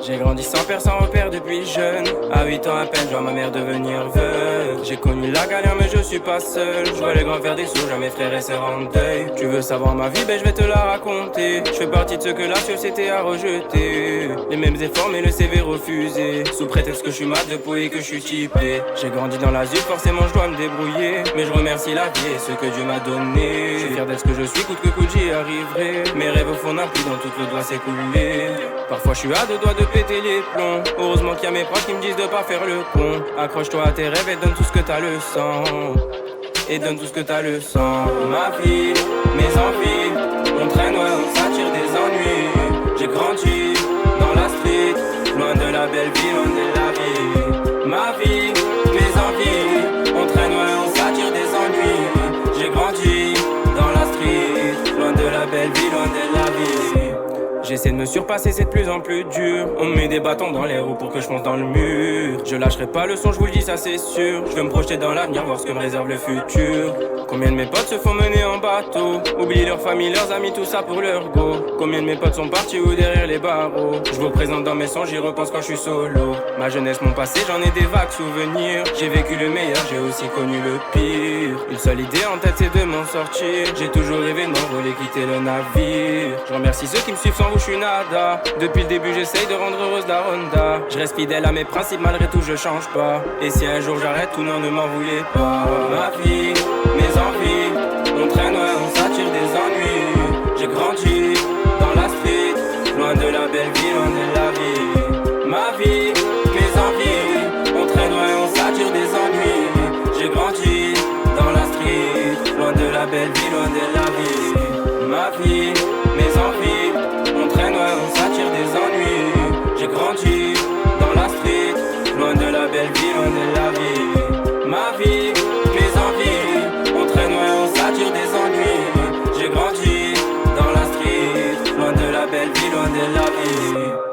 J'ai grandi sans père, sans repère depuis jeune. À 8 ans à peine, je vois ma mère devenir veuve. J'ai connu la galère mais je suis pas seul. Je vois les grands faire des sous, je vois mes frères et sœurs en deuil. Tu veux savoir ma vie, ben je vais te la raconter. Je fais partie de ceux que la société a rejeté. Les mêmes efforts mais le CV refusé. Sous prétexte que je suis mat de peau et que je suis typé. J'ai grandi dans l'azur, forcément je dois me débrouiller. Mais je remercie la vie et ce que Dieu m'a donné. Je suis fier d'être ce que je suis, coûte que coûte j'y arriverai. Mes rêves au fond d'un puits dont tout le doigt s'écouler. Parfois je suis à deux doigts de péter les plombs. Heureusement qu'il y a mes proches qui me disent de pas faire le con. Accroche-toi à tes rêves et donne tout ce que t'as le sang. Et donne tout ce que t'as le sang. Ma vie, mes envies, on traîne, ouais, on s'attire des ennuis. J'ai grandi dans la street, loin de la belle vie, loin de la vie. Ma vie, mes envies, on traîne, ouais, on s'attire des ennuis. J'ai grandi dans la street, loin de la belle vie, loin de la vie. J'essaie de me surpasser, c'est de plus en plus dur. On me met des bâtons dans les roues pour que je fonce dans le mur. Je lâcherai pas le son, je vous le dis, ça c'est sûr. Je veux me projeter dans l'avenir, voir ce que me réserve le futur. Combien de mes potes se font mener en bateau, oublient leur famille, leurs amis, tout ça pour leur go. Combien de mes potes sont partis ou derrière les barreaux. Je vous présente dans mes sons, j'y repense quand je suis solo. Ma jeunesse, mon passé, j'en ai des vagues souvenirs. J'ai vécu le meilleur, j'ai aussi connu le pire. Une seule idée en tête, c'est de m'en sortir. J'ai toujours rêvé de m'envoler, quitter le navire. Je remercie ceux qui me suivent sans vous, je suis nada. Depuis le début, j'essaye de rendre heureuse la Honda. Je reste fidèle à mes principes, malgré tout, je change pas. Et si un jour j'arrête, tout non, ne m'en voulez pas. Ma vie, mes envies, on traîne, ouais, on s'attire des ennuis. J'ai grandi dans la street, loin de la belle vie, loin de la vie. Ma vie, mes envies, on traîne, ouais, on s'attire des ennuis. J'ai grandi dans la street, loin de la belle vie, loin de la vie. Ma vie, mes envies, on traîne, ouais, on s'attire des ennuis. J'ai grandi dans la street, loin de la belle vie, loin de la vie. Ma vie, mes envies, on traîne, ouais, on s'attire des ennuis. J'ai grandi dans la street, loin de la belle vie, loin de la vie.